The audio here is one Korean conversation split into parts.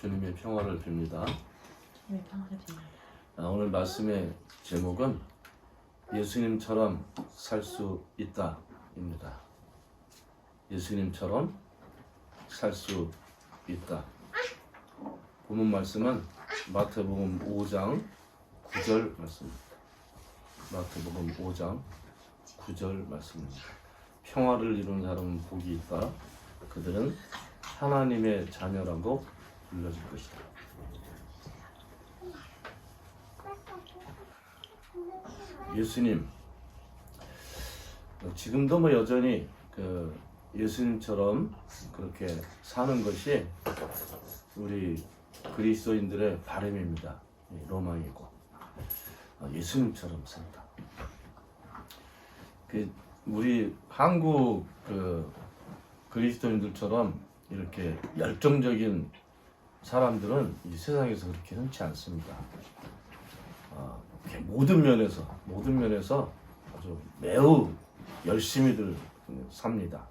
주님의 평화를 빕니다. 네, 평화를 빕니다. 오늘 말씀의 제목은 예수님처럼 살 수 있다입니다. 예수님처럼 살 수 있다. 본문 말씀은 마태복음 5장 9절 말씀입니다. 마태복음 5장 9절 말씀입니다. 평화를 이룬 사람은 복이 있다. 그들은 하나님의 자녀라고 불려질 것이다. 예수님, 지금도 뭐 여전히 예수님처럼 그렇게 사는 것이 우리 그리스도인들의 바람입니다. 로망이고 예수님처럼 산다. 우리 한국 그리스도인들처럼 이렇게 열정적인 사람들은 이 세상에서 그렇게 흔치 않습니다. 모든 면에서 아주 매우 열심히들 삽니다.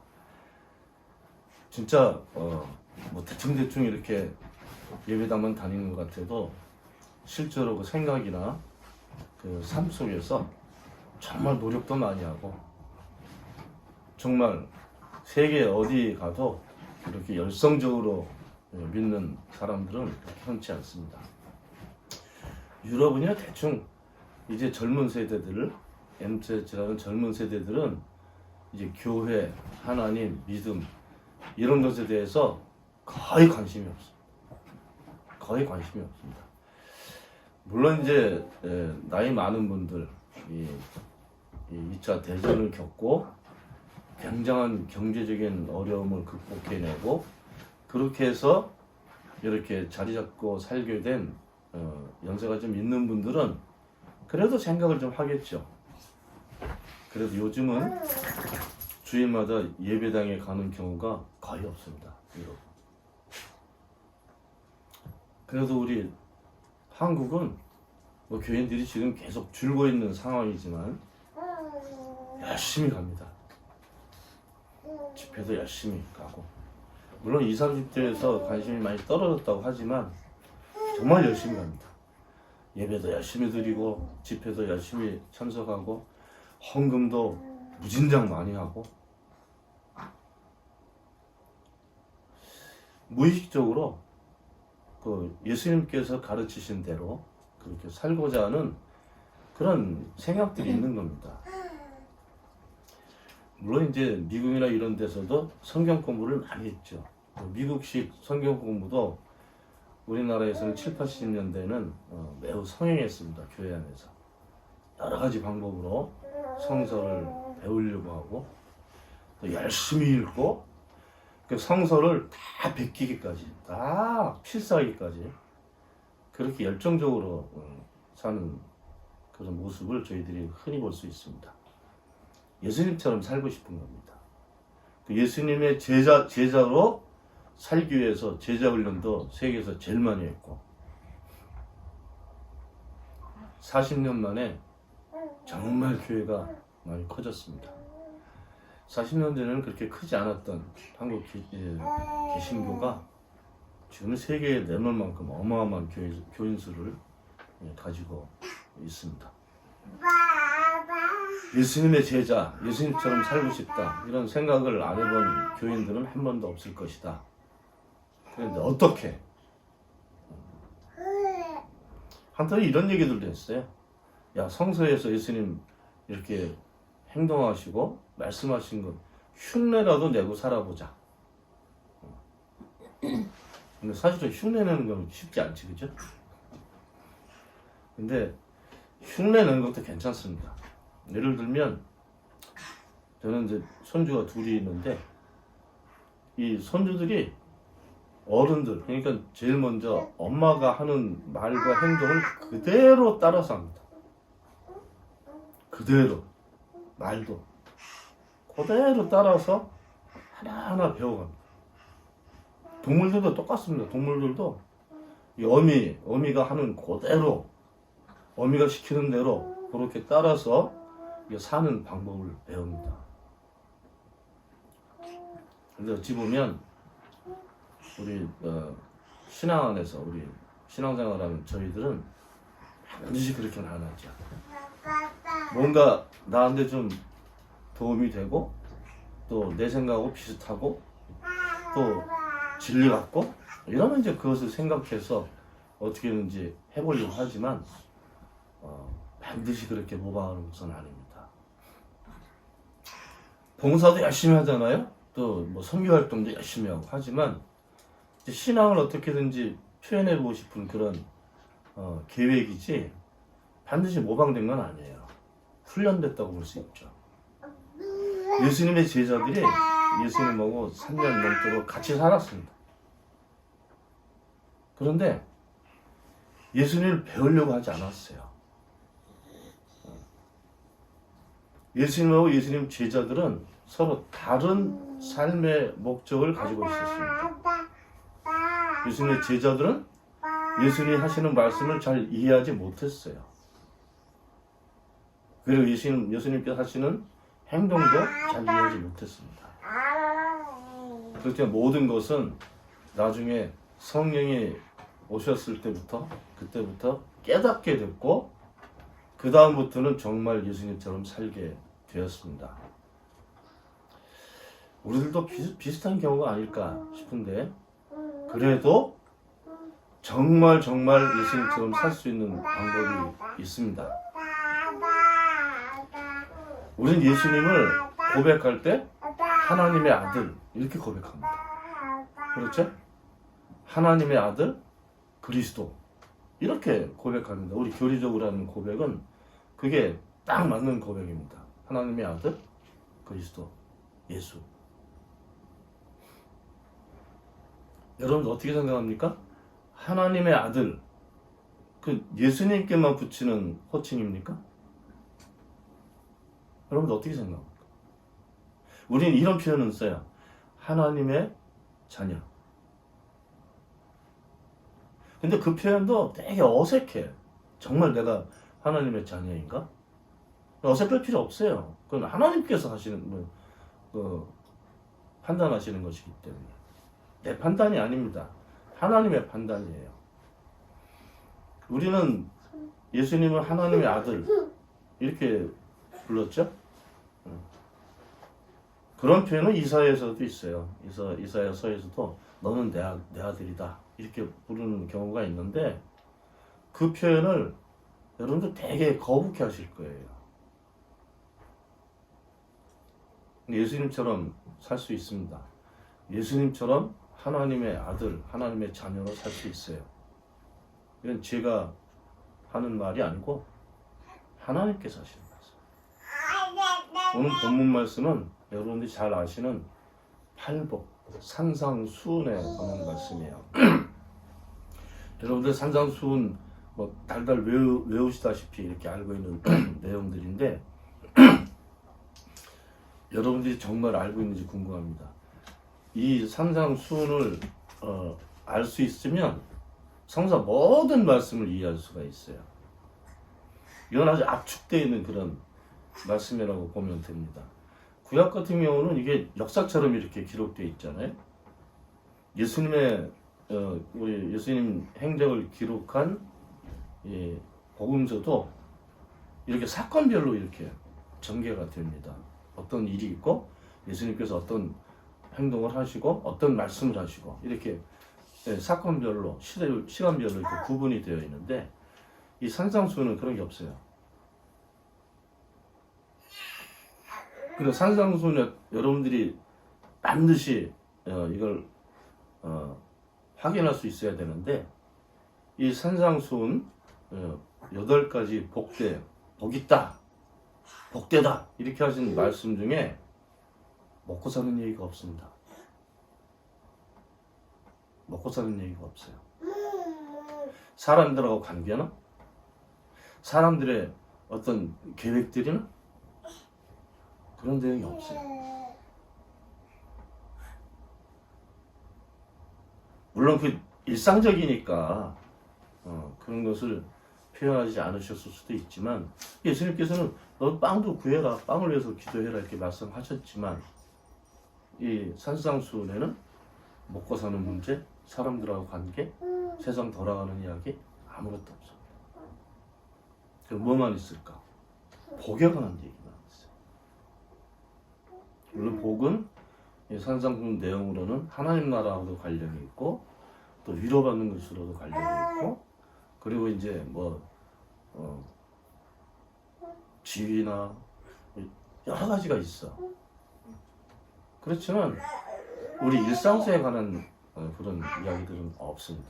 진짜 뭐 대충 이렇게 예배당만 다니는 것 같아도 실제로 그 생각이나 그 삶 속에서 정말 노력도 많이 하고 정말 세계 어디 가도 이렇게 열성적으로 믿는 사람들은 그렇게 흔치 않습니다. 유럽은요 대충 이제 젊은 세대들, MZ라는 젊은 세대들은 이제 교회, 하나님, 믿음 이런 것에 대해서 거의 관심이 없습니다. 거의 관심이 없습니다. 물론 이제 나이 많은 분들 이 2차 대전을 겪고 굉장한 경제적인 어려움을 극복해내고 그렇게 해서 이렇게 자리 잡고 살게 된 연세가 좀 있는 분들은 그래도 생각을 좀 하겠죠. 그래도 요즘은 주일마다 예배당에 가는 경우가 거의 없습니다. 여러분. 그래도 우리 한국은 뭐 교인들이 지금 계속 줄고 있는 상황이지만 열심히 갑니다. 집회도 열심히 가고 물론 20, 30대에서 관심이 많이 떨어졌다고 하지만 정말 열심히 갑니다. 예배도 열심히 드리고 집회도 열심히 참석하고 헌금도 무진장 많이 하고 무의식적으로 예수님께서 가르치신 대로 그렇게 살고자 하는 그런 생각들이 있는 겁니다. 물론 이제 미국이나 이런 데서도 성경 공부를 많이 했죠. 미국식 성경 공부도 우리나라에서는 7, 80년대는 매우 성행했습니다. 교회 안에서 여러 가지 방법으로 성서를 배우려고 하고 또 열심히 읽고 그 성서를 다 베끼기까지 다 필사하기까지 그렇게 열정적으로 사는 그런 모습을 저희들이 흔히 볼 수 있습니다. 예수님처럼 살고 싶은 겁니다. 예수님의 제자로 살기 위해서 제자 훈련도 세계에서 제일 많이 했고 40년 만에 정말 교회가 많이 커졌습니다. 40년 전에는 그렇게 크지 않았던 한국 개신교가 지금 세계에 내놓을 만큼 어마어마한 교인 수를 가지고 있습니다. 예수님의 제자, 예수님처럼 살고 싶다 이런 생각을 안 해본 교인들은 한 번도 없을 것이다. 그런데 어떻게? 한편에 이런 얘기들도 했어요. 야, 성서에서 예수님 이렇게 행동하시고 말씀하신 것 흉내라도 내고 살아보자. 근데 사실은 흉내 내는 건 쉽지 않지, 그죠? 근데 흉내 내는 것도 괜찮습니다. 예를 들면 저는 이제 손주가 둘이 있는데 이 손주들이 어른들 그러니까 제일 먼저 엄마가 하는 말과 행동을 그대로 따라서 합니다. 그대로 말도 그대로 따라서 하나하나 배워갑니다. 동물들도 똑같습니다. 동물들도 이 어미가 하는 그대로 어미가 시키는 대로 그렇게 따라서 사는 방법을 배웁니다. 근데 어찌 보면 우리 신앙 안에서 우리 신앙생활하는 저희들은 반드시 그렇게는 안 하죠. 뭔가 나한테 좀 도움이 되고 또 내 생각하고 비슷하고 또 진리 같고 이러면 이제 그것을 생각해서 어떻게든지 해보려고 하지만 반드시 그렇게 모방하는 것은 아닙니다. 봉사도 열심히 하잖아요. 또 뭐 선교 활동도 열심히 하고 하지만 이제 신앙을 어떻게든지 표현해보고 싶은 그런 계획이지 반드시 모방된 건 아니에요. 훈련됐다고 볼 수 있죠. 예수님의 제자들이 예수님하고 3년 넘도록 같이 살았습니다. 그런데 예수님을 배우려고 하지 않았어요. 예수님하고 예수님 제자들은 서로 다른 삶의 목적을 가지고 있었습니다. 예수님의 제자들은 예수님이 하시는 말씀을 잘 이해하지 못했어요. 그리고 예수님께서 하시는 행동도 잘 이해하지 못했습니다. 그렇게 모든 것은 나중에 성령이 오셨을 때부터 그때부터 깨닫게 됐고 그 다음부터는 정말 예수님처럼 살게 되었습니다. 우리들도 비슷한 경우가 아닐까 싶은데 그래도 정말 예수님처럼 살 수 있는 방법이 있습니다. 우리는 예수님을 고백할 때 하나님의 아들 이렇게 고백합니다. 그렇죠? 하나님의 아들 그리스도 이렇게 고백합니다. 우리 교리적으로 하는 고백은 그게 딱 맞는 고백입니다. 하나님의 아들 그리스도 예수. 여러분 어떻게 생각합니까? 하나님의 아들 그 예수님께만 붙이는 호칭입니까? 여러분 어떻게 생각합니까? 우리는 이런 표현을 써요. 하나님의 자녀. 근데 그 표현도 되게 어색해. 정말 내가 하나님의 자녀인가? 어색할 필요 없어요. 그건 하나님께서 하시는 판단하시는 것이기 때문에 내 판단이 아닙니다. 하나님의 판단이에요. 우리는 예수님을 하나님의 아들 이렇게 불렀죠? 그런 표현은 이사야에서도 있어요. 이사야서에서도 너는 내 아들이다 이렇게 부르는 경우가 있는데 그 표현을 여러분들 되게 거북해 하실 거예요. 예수님처럼 살 수 있습니다. 예수님처럼 하나님의 아들, 하나님의 자녀로 살 수 있어요. 이건 제가 하는 말이 아니고 하나님께서 하시는 말씀. 오늘 본문 말씀은 여러분들이 잘 아시는 팔복, 산상수훈에 관한 말씀이에요. 여러분들 산상수훈 뭐 달달 외우시다시피 이렇게 알고 있는 내용들인데 여러분들이 정말 알고 있는지 궁금합니다. 이 산상수훈을 알 수 있으면 성사 모든 말씀을 이해할 수가 있어요. 이건 아주 압축되어 있는 그런 말씀이라고 보면 됩니다. 구약 같은 경우는 이게 역사처럼 이렇게 기록되어 있잖아요. 우리 예수님 행적을 기록한 복음서도 이렇게 사건별로 이렇게 전개가 됩니다. 어떤 일이 있고 예수님께서 어떤 행동을 하시고 어떤 말씀을 하시고 이렇게 사건별로 시간별로 이렇게 구분이 되어 있는데 이 산상수훈은 그런 게 없어요. 그래서 산상수훈에 여러분들이 반드시 이걸 확인할 수 있어야 되는데 이 산상수훈 8가지 복있다, 복되다 이렇게 하신 말씀 중에 먹고 사는 얘기가 없습니다. 먹고 사는 얘기가 없어요. 사람들하고 관계나 사람들의 어떤 계획들이나 그런 내용이 없어요. 물론 그 일상적이니까 그런 것을 표현하지 않으셨을 수도 있지만 예수님께서는 너 빵도 구해라, 빵을 위해서 기도해라 이렇게 말씀하셨지만 이 산상수훈에는 먹고 사는 문제, 사람들하고 관계, 세상 돌아가는 이야기 아무것도 없습니다. 그럼 뭐만 있을까? 복에 관한 얘기만 있어요. 물론 복은 이 산상품 내용으로는 하나님 나라하고도 관련이 있고 또 위로받는 것으로도 관련이 있고 그리고 이제 뭐 지위나 여러 가지가 있어. 그렇지만 우리 일상생에 관한 그런 이야기들은 없습니다.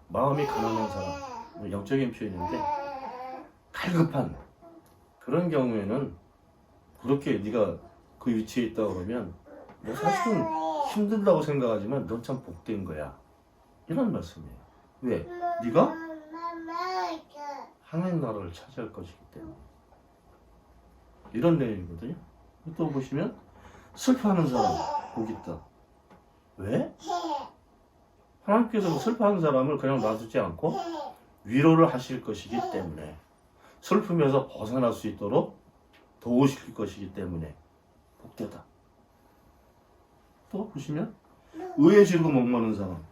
마음이 가난한 사람, 영적인 표현인데 갈급한 그런 경우에는 그렇게 네가 그 위치에 있다 그러면 뭐 사실은 힘들다고 생각하지만 넌 참 복된 거야. 이런 말씀이에요. 왜? 네가 하나님 나라를 차지할 것이기 때문에. 이런 내용이거든요. 또 보시면 슬퍼하는 사람 복 있다. 왜? 하나님께서 슬퍼하는 사람을 그냥 놔두지 않고 위로를 하실 것이기 때문에 슬픔에서 벗어날 수 있도록 도우실 것이기 때문에 복되다. 또 보시면 의에 지르고 목마른 사람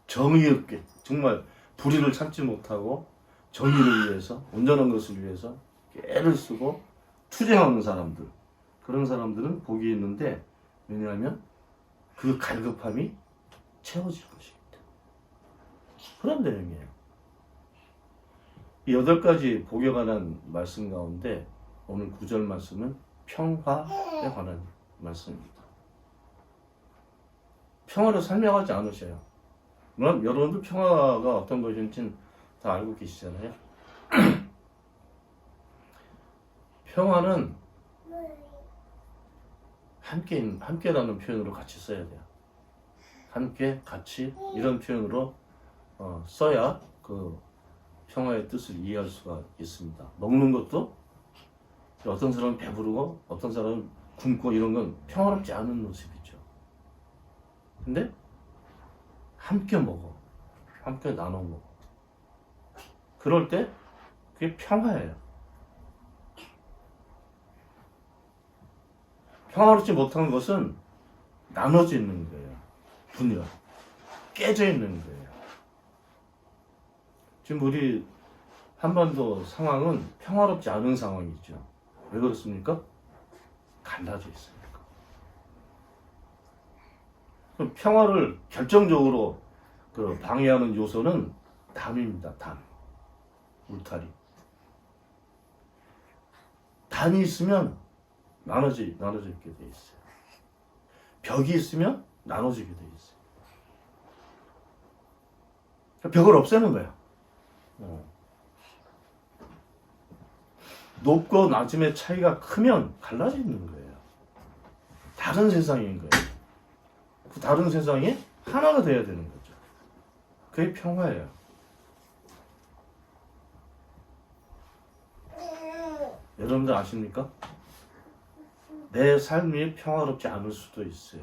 정의 없게 정말 불의를 참지 못하고 정의를 위해서 온전한 것을 위해서 애를 쓰고 투쟁하는 사람들 그런 사람들은 복이 있는데 왜냐하면 그 갈급함이 채워질 것이기 때문에 그런 내용이에요. 이 8가지 복에 관한 말씀 가운데 오늘 9절 말씀은 평화에 관한 말씀입니다. 평화를 설명하지 않으셔요. 물론 여러분들 평화가 어떤 것인지는 다 알고 계시잖아요. 평화는 함께라는 표현으로 같이 써야 돼요. 함께, 같이 이런 표현으로 써야 그 평화의 뜻을 이해할 수가 있습니다. 먹는 것도 어떤 사람은 배부르고 어떤 사람은 굶고 이런 건 평화롭지 않은 모습이죠. 근데 함께 먹어. 함께 나눠 먹어. 그럴 때 그게 평화예요. 평화롭지 못한 것은 나눠져 있는 거예요. 분열. 깨져 있는 거예요. 지금 우리 한반도 상황은 평화롭지 않은 상황이죠. 왜 그렇습니까? 갈라져 있으니까. 그럼 평화를 결정적으로 방해하는 요소는 담입니다. 담. 울타리. 담이 있으면 나눠져 있게 돼 있어요. 벽이 있으면 나눠지게 돼 있어요. 벽을 없애는 거야. 높고 낮음의 차이가 크면 갈라져 있는 거예요. 다른 세상인 거예요. 그 다른 세상이 하나가 돼야 되는 거죠. 그게 평화예요. 여러분들 아십니까? 내 삶이 평화롭지 않을 수도 있어요.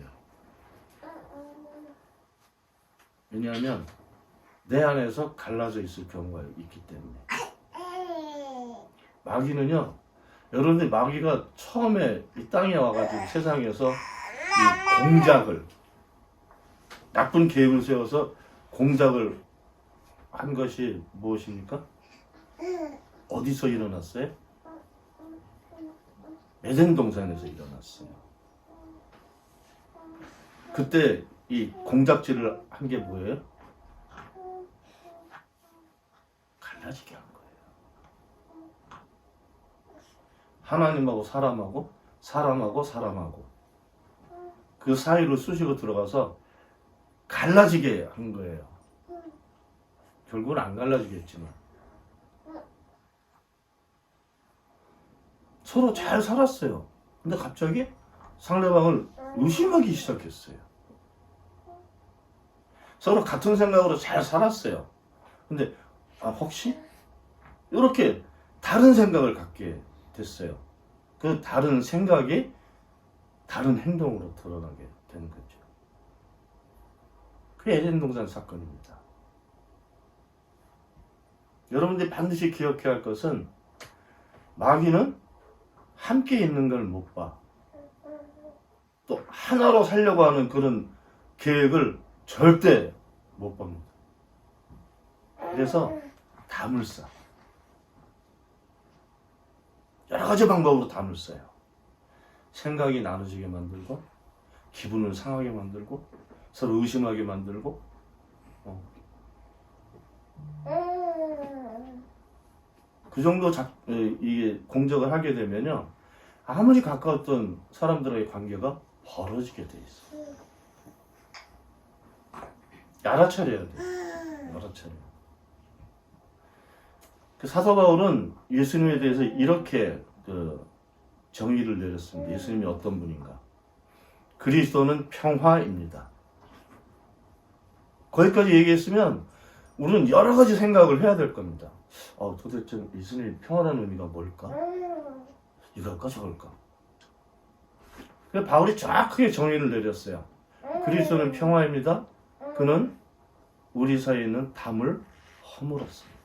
왜냐하면 내 안에서 갈라져 있을 경우가 있기 때문에. 마귀는요, 여러분들 마귀가 처음에 이 땅에 와가지고 세상에서 이 공작을, 나쁜 계획을 세워서 공작을 한 것이 무엇입니까? 어디서 일어났어요? 에덴 동산에서 일어났어요. 그때 이 공작질을 한 게 뭐예요? 갈라지게 한 거예요. 하나님하고 사람하고 사람하고 사람하고 그 사이로 쑤시고 들어가서 갈라지게 한 거예요. 결국은 안 갈라지겠지만 서로 잘 살았어요. 근데 갑자기 상대방을 의심하기 시작했어요. 서로 같은 생각으로 잘 살았어요. 근데 혹시? 이렇게 다른 생각을 갖게 됐어요. 그 다른 생각이 다른 행동으로 드러나게 되는 거죠. 그게 에덴 동산 사건입니다. 여러분들이 반드시 기억해야 할 것은 마귀는 함께 있는 걸 못 봐. 또 하나로 살려고 하는 그런 계획을 절대 못 봅니다. 그래서 담을 쌓. 여러 가지 방법으로 담을 쌓아요. 생각이 나눠지게 만들고, 기분을 상하게 만들고, 서로 의심하게 만들고, 그 정도 이게 공적을 하게 되면요, 아무리 가까웠던 사람들의 관계가 벌어지게 돼 있어. 알아차려야 돼. 알아차려. 그 사도 바울은 예수님에 대해서 이렇게 정의를 내렸습니다. 예수님이 어떤 분인가? 그리스도는 평화입니다. 거기까지 얘기했으면 우리는 여러 가지 생각을 해야 될 겁니다. 도대체 예수님이 평화라는 의미가 뭘까? 이럴까 저럴까? 그래서 바울이 정확하게 정의를 내렸어요. 그리스도는 평화입니다. 그는 우리 사이에 있는 담을 허물었습니다.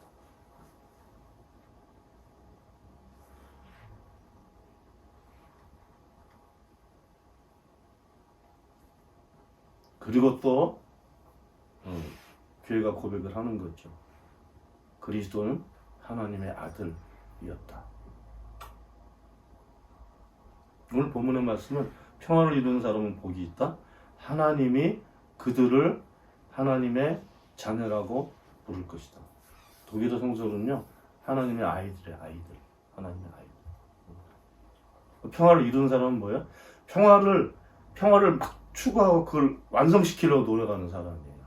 그리고 또 교회가 고백을 하는 거죠. 그리스도는 하나님의 아들이었다. 오늘 본문의 말씀은 평화를 이루는 사람은 복이 있다. 하나님이 그들을 하나님의 자녀라고 부를 것이다. 독일어 성서로는요, 하나님의 아이들의 아이들, 하나님의 아이들. 평화를 이루는 사람은 뭐예요? 평화를 막 추구하고 그걸 완성시키려고 노력하는 사람이에요.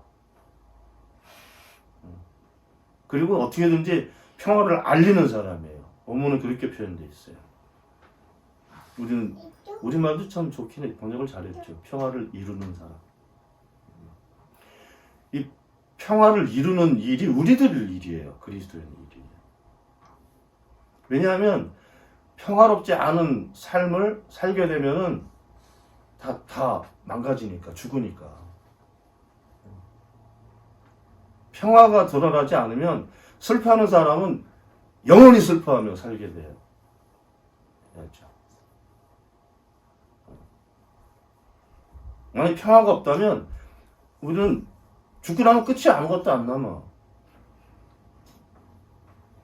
그리고 어떻게든지 평화를 알리는 사람이에요. 원문은 그렇게 표현되어 있어요. 우리는 우리말도 참 좋긴 해. 번역을 잘했죠. 평화를 이루는 사람. 이 평화를 이루는 일이 우리들 일이에요. 그리스도인의 일이에요. 왜냐하면 평화롭지 않은 삶을 살게 되면은 다 망가지니까, 죽으니까. 평화가 드러나지 않으면 슬퍼하는 사람은 영원히 슬퍼하며 살게 돼요. 그렇죠. 만약 평화가 없다면 우리는 죽고 나면 끝이 아무것도 안 남아.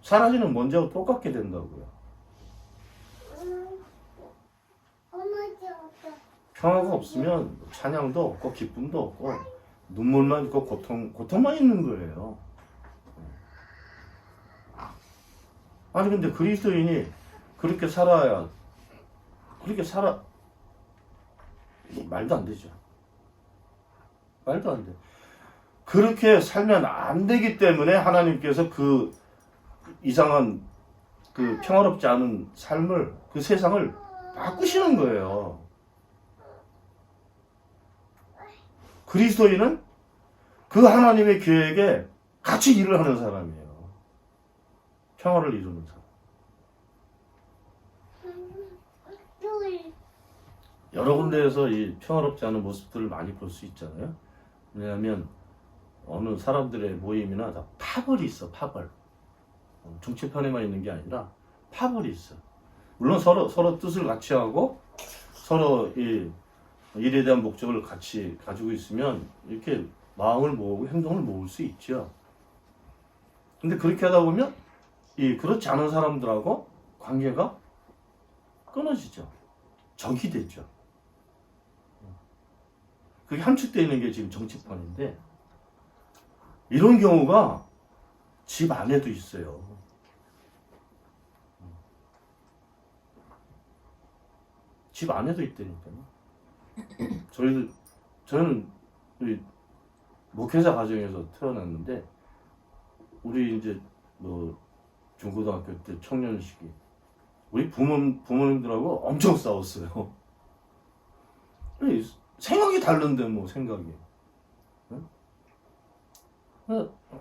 사라지는 먼지하고 똑같게 된다고요. 평화가 없으면 찬양도 없고 기쁨도 없고 눈물만 있고 고통만 있는 거예요. 아니 근데 그리스도인이 그렇게 살아 말도 안 되죠. 말도 안 돼. 그렇게 살면 안 되기 때문에 하나님께서 그 이상한 그 평화롭지 않은 삶을, 그 세상을 바꾸시는 거예요. 그리스도인은 그 하나님의 계획에 같이 일을 하는 사람이에요. 평화를 이루는 사람. 여러 군데에서 이 평화롭지 않은 모습들을 많이 볼 수 있잖아요. 왜냐하면 어느 사람들의 모임이나 다 파벌이 있어, 파벌. 정치판에만 있는 게 아니라 파벌이 있어. 물론 서로 뜻을 같이 하고 서로 이 일에 대한 목적을 같이 가지고 있으면 이렇게 마음을 모으고 행동을 모을 수 있죠. 근데 그렇게 하다 보면 그렇지 않은 사람들하고 관계가 끊어지죠. 적이 되죠. 그게 함축되어 있는 게 지금 정치판인데 이런 경우가 집 안에도 있어요. 집 안에도 있다니까요. 저는 우리 목회자 가정에서 태어났는데 우리 이제 중고등학교 때 청년 시기 우리 부모님들하고 엄청 싸웠어요. 생각이 다른데 뭐 생각이. 응?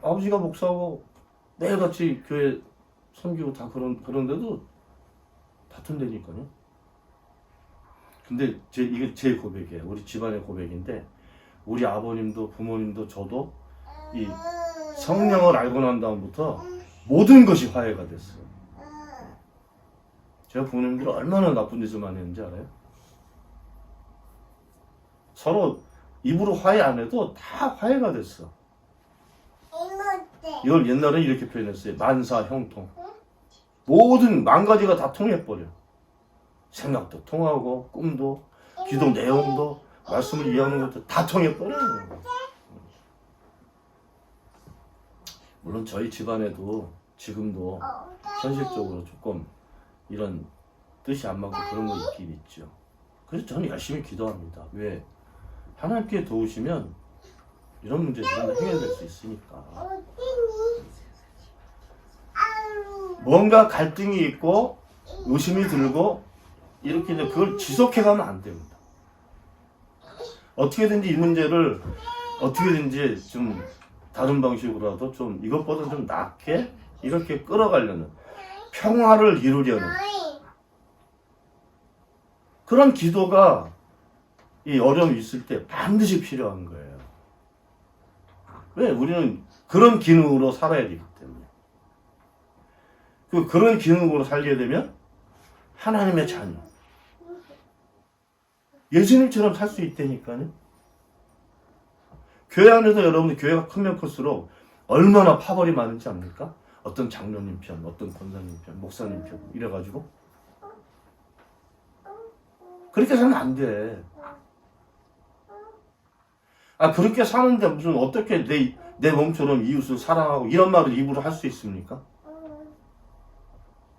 아버지가 목사하고 매일같이 교회 섬기고 다 그런데도 다툰다니까요. 근데 이게 제 고백이에요. 우리 집안의 고백인데 우리 아버님도 부모님도 저도 이 성령을 알고 난 다음부터 모든 것이 화해가 됐어요. 제가 부모님들이 얼마나 나쁜 짓을 많이 했는지 알아요? 서로 입으로 화해 안 해도 다 화해가 됐어. 이걸 옛날에 이렇게 표현했어요. 만사형통. 모든 만 가지가 다 통해버려. 생각도 통하고 꿈도 기도 내용도 말씀을 이해하는 것도 다 통해버려. 물론 저희 집안에도 지금도 현실적으로 조금 이런 뜻이 안 맞고 그런 거 있긴 있죠. 그래서 저는 열심히 기도합니다. 왜? 하나님께 도우시면 이런 문제들은 해결될 수 있으니까. 뭔가 갈등이 있고 의심이 들고 이렇게 이제 그걸 지속해 가면 안 됩니다. 어떻게든지 이 문제를 어떻게든지 좀 다른 방식으로라도 좀 이것보다 좀 낫게 이렇게 끌어가려는 평화를 이루려는 그런 기도가 이 어려움이 있을 때 반드시 필요한 거예요. 왜? 우리는 그런 기능으로 살아야 되기 때문에. 그런 기능으로 살게 되면 하나님의 자녀. 예수님처럼 살 수 있다니까요. 교회 안에서 여러분들 교회가 크면 클수록 얼마나 파벌이 많은지 압니까? 어떤 장로님 편, 어떤 권사님 편, 목사님 편 이래가지고 그렇게 살면 안 돼. 그렇게 사는데 무슨 어떻게 내 몸처럼 이웃을 사랑하고 이런 말을 입으로 할 수 있습니까?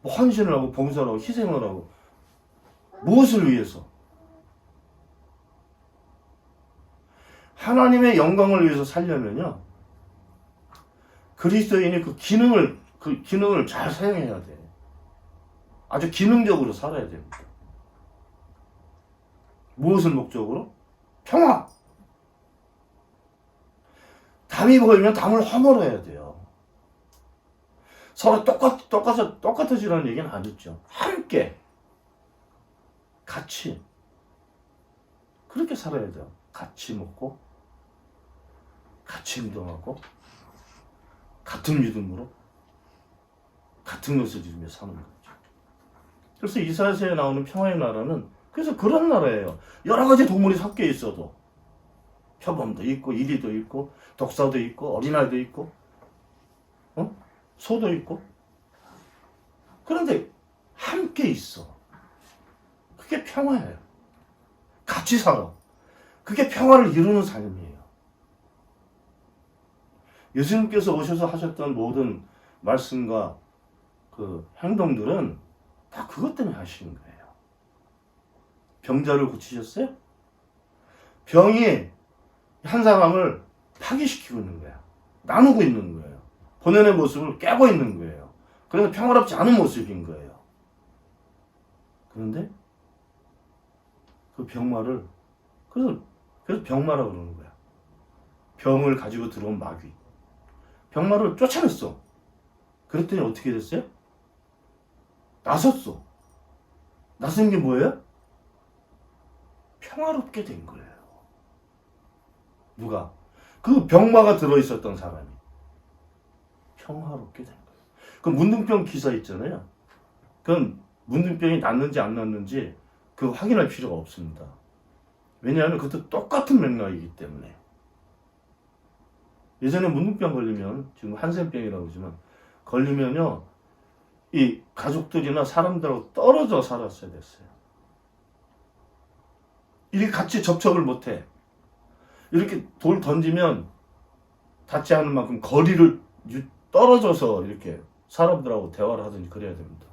뭐 헌신을 하고 봉사를 하고 희생을 하고 무엇을 위해서? 하나님의 영광을 위해서 살려면요 그리스도인이 그 기능을 잘 사용해야 돼. 아주 기능적으로 살아야 됩니다. 무엇을 목적으로? 평화. 담이 보이면 담을 허물어야 돼요. 서로 똑같아지라는 얘기는 안 했죠. 함께 같이 그렇게 살아야 돼요. 같이 먹고 같이 행동하고 같은 믿음으로 같은 것을 이루며 사는 거죠. 그래서 이사야서에 나오는 평화의 나라는 그래서 그런 나라예요. 여러 가지 동물이 섞여 있어도 표범도 있고 이리도 있고 독사도 있고 어린아이도 있고 소도 있고 그런데 함께 있어. 그게 평화예요. 같이 살아. 그게 평화를 이루는 삶이에요. 예수님께서 오셔서 하셨던 모든 말씀과 그 행동들은 다 그것 때문에 하시는 거예요. 병자를 고치셨어요? 병이 한 사람을 파괴시키고 있는 거야. 나누고 있는 거예요. 본연의 모습을 깨고 있는 거예요. 그래서 평화롭지 않은 모습인 거예요. 그런데 그 병마를 그래서 병마라 그러는 거야. 병을 가지고 들어온 마귀. 병마를 쫓아냈어. 그랬더니 어떻게 됐어요? 나섰어. 나선 게 뭐예요? 평화롭게 된 거예요. 누가? 그 병마가 들어있었던 사람이 평화롭게 된 거예요. 그 문둥병 기사 있잖아요. 그건 문둥병이 났는지 안 났는지 그거 확인할 필요가 없습니다. 왜냐하면 그것도 똑같은 맥락이기 때문에. 예전에 문둥병 걸리면 지금 한센병이라고 하지만 걸리면요 이 가족들이나 사람들하고 떨어져 살았어야 됐어요. 이렇게 같이 접촉을 못해. 이렇게 돌 던지면 닿지 않을 만큼 거리를 떨어져서 이렇게 사람들하고 대화를 하든지 그래야 됩니다.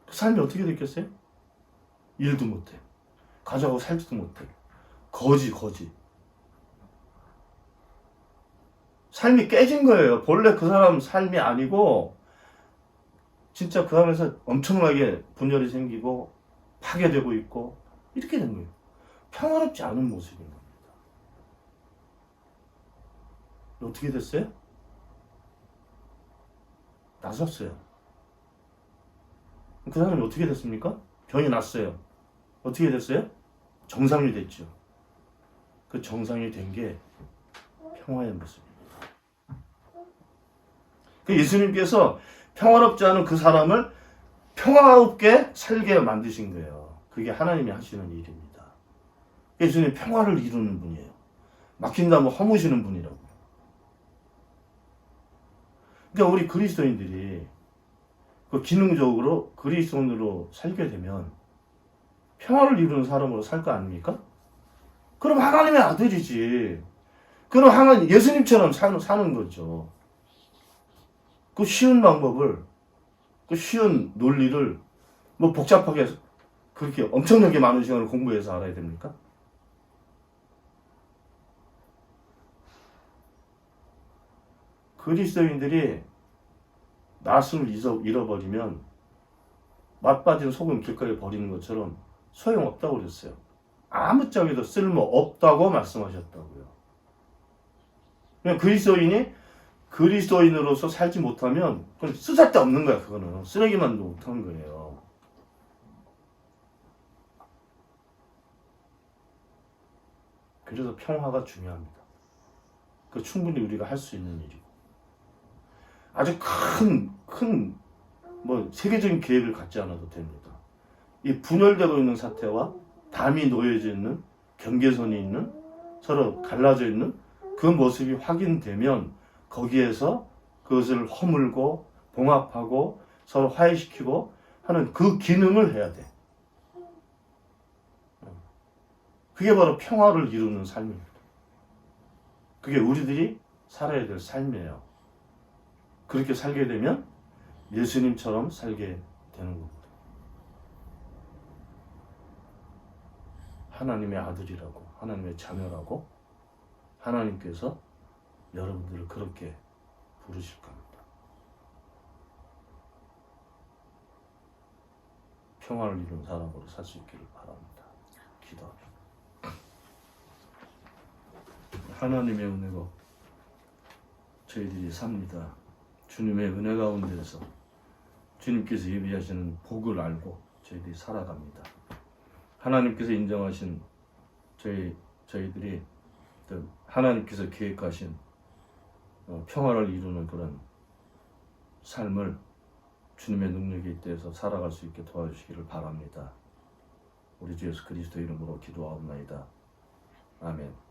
그 삶이 어떻게 됐겠어요? 일도 못해. 가족하고 살지도 못해. 거지. 삶이 깨진 거예요. 본래 그 사람 삶이 아니고 진짜 그 안에서 엄청나게 분열이 생기고 파괴되고 있고 이렇게 된 거예요. 평화롭지 않은 모습인 겁니다. 어떻게 됐어요? 나섰어요. 그 사람이 어떻게 됐습니까? 병이 났어요. 어떻게 됐어요? 정상이 됐죠. 그 정상이 된 게 평화의 모습입니다. 그 예수님께서 평화롭지 않은 그 사람을 평화롭게 살게 만드신 거예요. 그게 하나님이 하시는 일입니다. 예수님 평화를 이루는 분이에요. 막힌다면 허무시는 분이라고. 그러니까 우리 그리스도인들이 그 기능적으로 그리스도인으로 살게 되면 평화를 이루는 사람으로 살 거 아닙니까? 그럼 하나님의 아들이지. 그럼 하나님 예수님처럼 사는 거죠. 그 쉬운 방법을, 그 쉬운 논리를 뭐 복잡하게 그렇게 엄청나게 많은 시간을 공부해서 알아야 됩니까? 그리스도인들이 낯을 잃어버리면 맛빠진 소금 길가에 버리는 것처럼 소용없다고 그랬어요. 아무짝에도 쓸모없다고 말씀하셨다고요. 그냥 그리스도인이 그리스도인으로서 살지 못하면 그건 쓰잘데없는 거야. 그거는 쓰레기만 못한 거예요. 그래서 평화가 중요합니다. 그 충분히 우리가 할 수 있는 일이고 아주 큰 뭐 세계적인 계획을 갖지 않아도 됩니다. 이 분열되고 있는 사태와 담이 놓여져 있는 경계선이 있는 서로 갈라져 있는 그 모습이 확인되면 거기에서 그것을 허물고 봉합하고 서로 화해시키고 하는 그 기능을 해야 돼. 그게 바로 평화를 이루는 삶입니다. 그게 우리들이 살아야 될 삶이에요. 그렇게 살게 되면 예수님처럼 살게 되는 겁니다. 하나님의 아들이라고, 하나님의 자녀라고 하나님께서 여러분들을 그렇게 부르실 겁니다. 평화를 이룬 사람으로 살 수 있기를 바랍니다. 기도합니다. 하나님의 은혜로 저희들이 삽니다. 주님의 은혜 가운데서 주님께서 예비하시는 복을 알고 저희들이 살아갑니다. 하나님께서 인정하신 저희들이 하나님께서 계획하신 평화를 이루는 그런 삶을 주님의 능력에 잇대서 살아갈 수 있게 도와주시기를 바랍니다. 우리 주 예수 그리스도 이름으로 기도하옵나이다. 아멘.